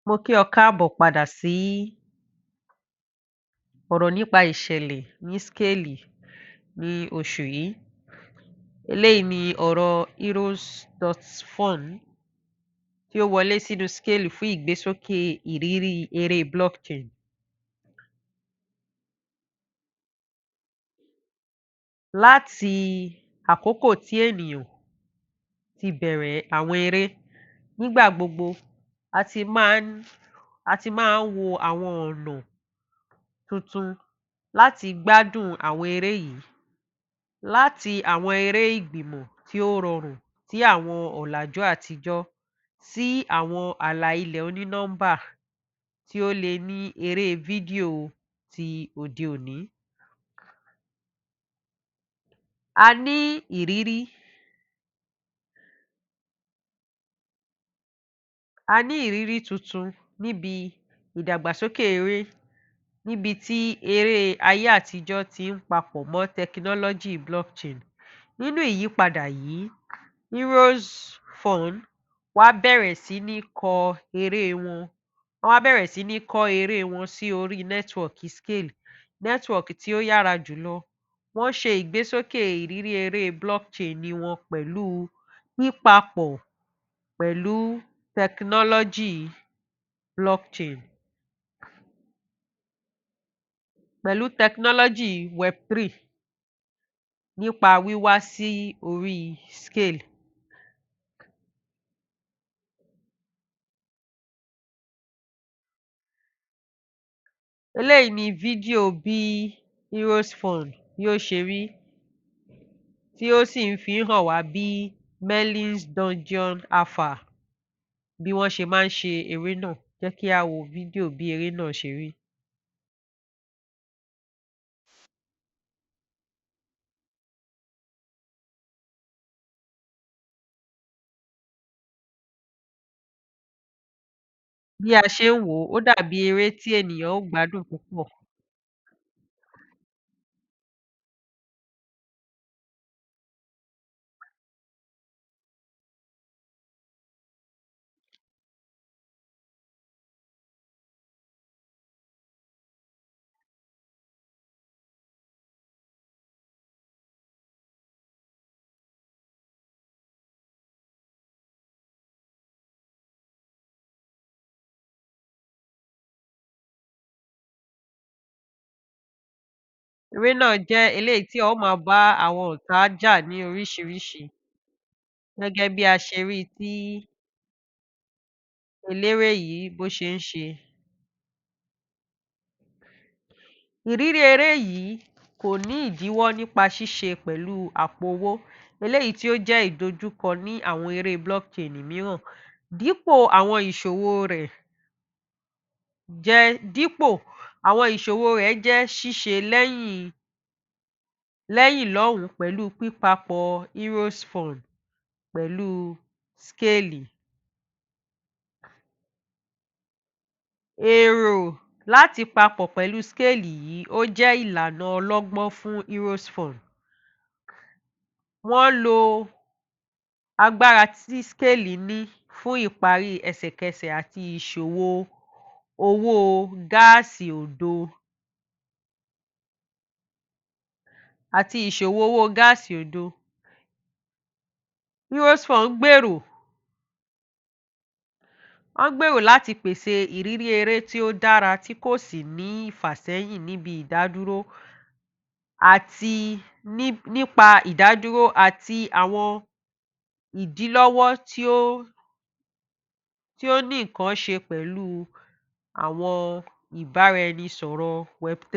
Mo kí ọ káàbọ̀ padà sí ọ̀rọ̀ nípa ìṣẹ̀lẹ̀ ní Scale ní oṣù yìí. Eléyìí ni ọ̀rọ̀ Heroes.fun tí ó wọlé sínú Scale fún ìgbésókè ìrírí eré blockchain. Láti àkókò tí ènìyàn ti bẹ̀rẹ̀ àwọn eré, nígbà gbogbo a ti máa ń wo àwọn ọ̀nà tuntun láti gbádùn àwọn eré yìí. Láti àwọn eré ìgbìmọ̀ tí ó rọrùn tí àwọn ọ̀làjú àtijọ́ sí àwọn àlà-ilẹ̀ onínọ́mbà tí ó le ní eré fídíò ti òde òní. A ní ìrírí tuntun níbi ìdàgbàsókè eré níbi tí eré ayé àtijọ́ ti ń papọ̀ mọ́ tẹkinọ́lọ́jì blockchain. Nínú ìyípadà yìí, Heroes.fun wá bẹ̀rẹ̀ sí ní kọ́ eré wọn sí orí nẹ́tíwọ̀kì Scale, nẹ́tíwọ̀kì tí ó yára jùlọ. Wọ́n ṣe ìgbésókè ìrírí eré blockchain wọn pẹ̀lú pípapọ̀ pẹ̀lú tẹkinọ́lọ́jì blockchain. Pẹ̀lú tẹkinọ́lọ́jì Web3 nípa wíwá sí orí Scale. Eléyìí ni fídíò bí Heroes.fun bí ó ṣe rí, tí ó sì ń fi hàn wá bí Merlin's Dungeon Alpha bí wọ́n ṣe máa ń ṣe eré náà. Jẹ́ kí a wo fídíò bí eré náà ṣe rí. Bí a ṣe ń wò ó dàbí eré tí ènìyàn ó gbádùn púpọ̀. Eré náà jẹ́ eléyìí tí a ó máa bá àwọn ọ̀tá jà ní oríṣiríṣi, gẹ́gẹ́ bí a ṣe rí tí eléré yìí bó ṣe ń ṣe. Ìrírí eré yìí kò ní ìdíwọ́ nípa ṣíṣe pẹ̀lú àpò owó, eléyìí tí ó jẹ́ ìdojúkọ ní àwọn eré blockchain mìíràn. Dípò àwọn ìṣòwò rẹ̀ jẹ́ ṣíṣe lẹ́yìn lọ́hùn-ún pẹ̀lú pípapọ̀ Heroes.fun pẹ̀lú Scale. Èrò láti papọ̀ pẹ̀lú Scale yìí ó jẹ́ ìlànà ọlọ́gbọ́n fún Heroes.fun. Wọ́n lo agbára tí Scale ní fún ìparí ẹsẹ̀kẹsẹ̀ àti ìṣòwò owó gáàsì òdo. Heroes.fun gbèrò láti pèsè ìrírí eré tí ó dára tí kò sì ní ìfàsẹ́yìn nípa ìdádúró àti àwọn ìdílọ́wọ́ tí ó ní nǹkan ṣe pẹ̀lú àwọn ìbáraẹnisọ̀rọ̀ Web3.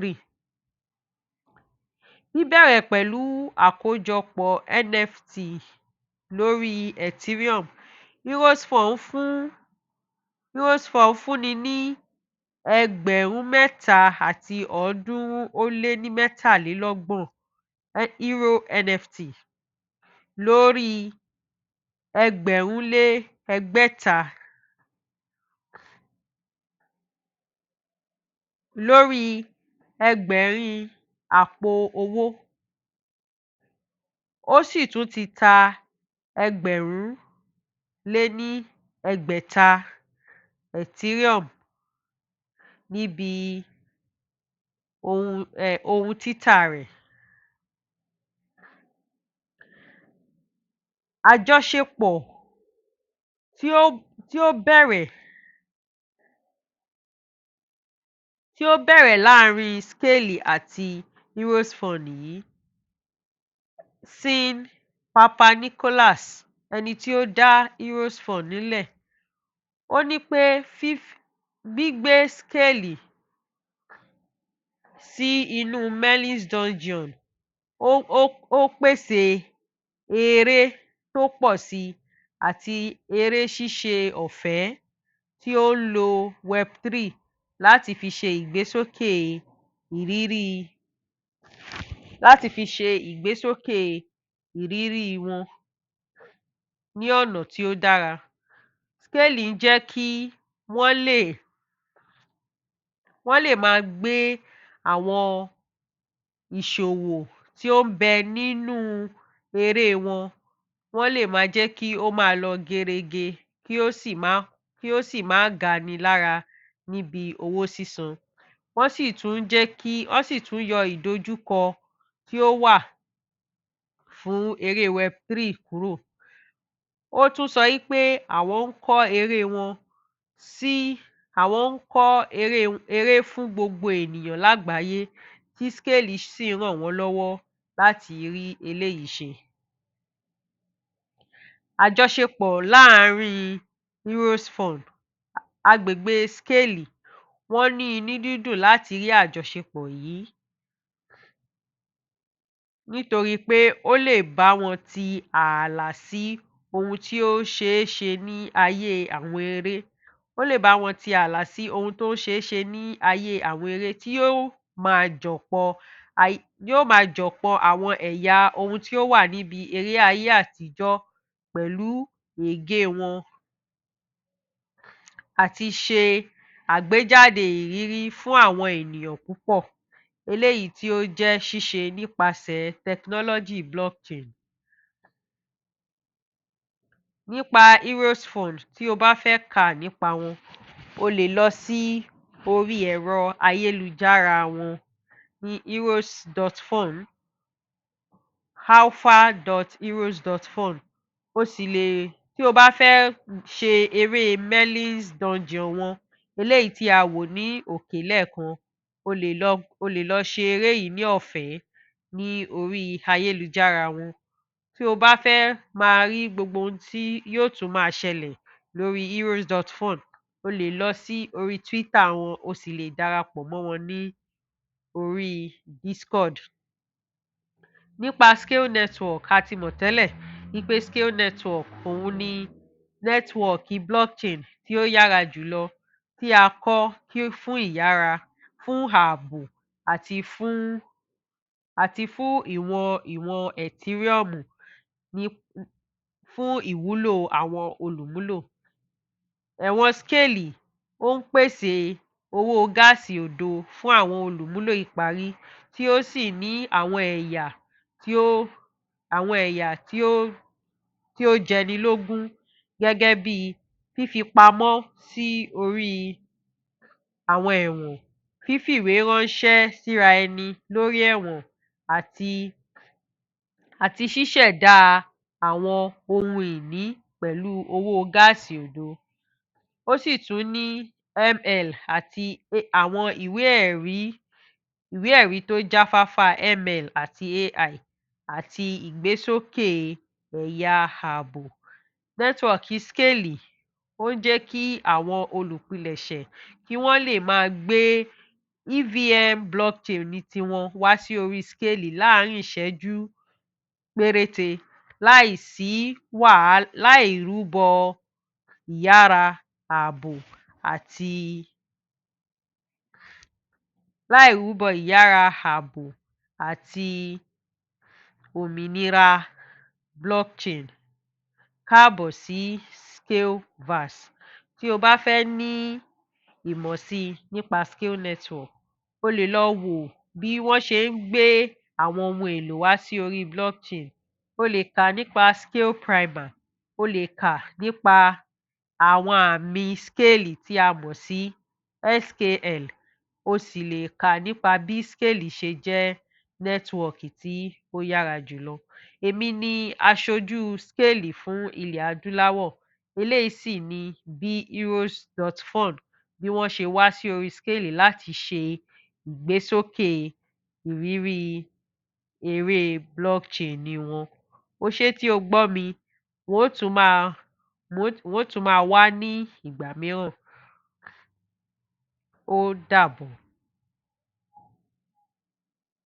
Bíbẹ̀rẹ̀ pẹ̀lú àkójọpọ̀ NFT lórí Ethereum, Heroes.fun fúnni ní 3,333 Hero NFT lórí 6,600 lórí ẹgbẹ̀rin àpò owó. Ó sì tún ti ta 6,600 Ethereum níbi ohun títà rẹ̀. Àjọṣepọ̀ tí ó bẹ̀rẹ̀ láàrin SKALE àti Heroes.fun nìyí. Sin Papanicolaou, ẹni tí ó dá Heroes.fun nílẹ̀, ó ní pé gbígbé SKALE sí inú Merlin's Dungeon ó pèsè eré tó pọ̀ sí àti eré ṣíṣe ọ̀fẹ́ tí ó ń lo Web3 láti fi ṣe ìgbésókè ìrírí wọn ní ọ̀nà tí ó dára. SKALE ń jẹ́ kí wọ́n lè máa gbé àwọn ìṣòwò tí ó ń bẹ nínú eré wọn, wọ́n lè máa jẹ́ kí ó máa lọ gerege kí ó sì má gani lára níbi owó sísan. Wọ́n sì tún yọ ìdojúkọ tí ó wà fún eré Web3 kúrò. Ó tún sọ pé àwọn ń kọ́ eré fún gbogbo ènìyàn lágbàáyé tí SKALE sì ń ràn wọ́n lọ́wọ́ láti rí eléyìí ṣe. Àjọṣepọ̀ láàrin Heroes.fun agbègbè SKALE, wọ́n ní inú dídùn láti rí àjọṣepọ̀ yìí nítorí pé ó lè bá wọn ti ààlà sí ohun tí ó ṣeé ṣe ní ayé àwọn eré. Ó lè bá wọn ti ààlà sí ohun tó ṣeé ṣe ní ayé àwọn eré tí yóò máa jọ̀pọ̀ àwọn ẹ̀yà ohun tí ó wà níbi eré ayé àtijọ́ pẹ̀lú ègé wọn àti ṣe àgbéjáde ìrírí fún àwọn ènìyàn púpọ̀, eléyìí tí ó jẹ́ ṣíṣe nípasẹ̀ tẹkinọ́lọ́jì blockchain. Nípa Heroes.fun, tí o bá fẹ́ kà nípa wọn, o lè lọ sí orí ẹ̀rọ ayélujára wọn ní Heroes.fun, alpha.heroes.fun. Tí o bá fẹ́ ṣe eré Merlin's Dungeon wọn, eléyìí tí a wò ní òkè lẹ́ẹ̀kan, o lè lọ ṣe eré yìí ní ọ̀fẹ́ ní orí ayélujára wọn. Tí o bá fẹ́ máa rí gbogbo ohun tí yóò tún máa ṣẹlẹ̀ lórí Heroes.fun, o lè lọ sí orí Twitter wọn, o sì lè darapọ̀ mọ́ wọn ní orí Discord. Nípa Scale Network, a ti mọ̀ tẹ́lẹ̀ wípé Scale Network òun ni nẹ́tíwọ̀kì blockchain tí ó yára jùlọ tí a kọ́ fún ìyára, fún ààbò àti fún ìwọ̀n Ethereum fún ìwúlò àwọn olùmúlò. Ẹ̀wọ̀n SKALE ó ń pèsè owó gáàsì òdo fún àwọn olùmúlò ìparí tí ó sì ní àwọn ẹ̀yà tí ó jẹni lógún, gẹ́gẹ́ bí fífipamọ́ sí orí àwọn ẹ̀wọ̀n, fífìwéránṣẹ́ síra ẹni lórí ẹ̀wọ̀n, àti ṣíṣẹ̀dá àwọn ohun ìní pẹ̀lú owó gáàsì òdo. Ó sì tún ní ML àti àwọn ìwé-ẹ̀rí tó jáfáfá ML àti AI àti ìgbésókè ẹ̀yà ààbò. Nẹ́tíwọ̀kì SKALE ó ń jẹ́ kí àwọn olùpilẹ̀ṣẹ̀ kí wọ́n lè máa gbé EVM blockchain ní tiwọn wá sí orí SKALE láàárín ìṣẹ́jú péréte láì rúbọ ìyára, ààbò àti òmìnira blockchain. Káàbọ̀ sí Scaleverse. Tí o bá fẹ́ ní ìmọ̀ sí nípa Scale Network, o lè lọ wò bí wọ́n ṣe ń gbé àwọn ohun èlò wá sí orí blockchain. O lè kà nípa Scale Primer, o lè kà nípa àwọn àmì scale tí a mọ̀ sí SKL. O sì lè kà nípa bí scale ṣe jẹ́ nẹ́tíwọ́ọ̀kì tí ó yára jùlọ. Èmi ni aṣojú scale fún ilẹ̀ adúláwọ̀. Eléyìí sì ni bí Heroes.fun bí wọ́n ṣe wá sí orí scale láti ṣe ìgbésókè ìrírí eré blockchain wọn. O ṣé tí o gbọ́ mi, n ó tún máa wá ní ìgbà mìíràn. Ó dàbọ̀.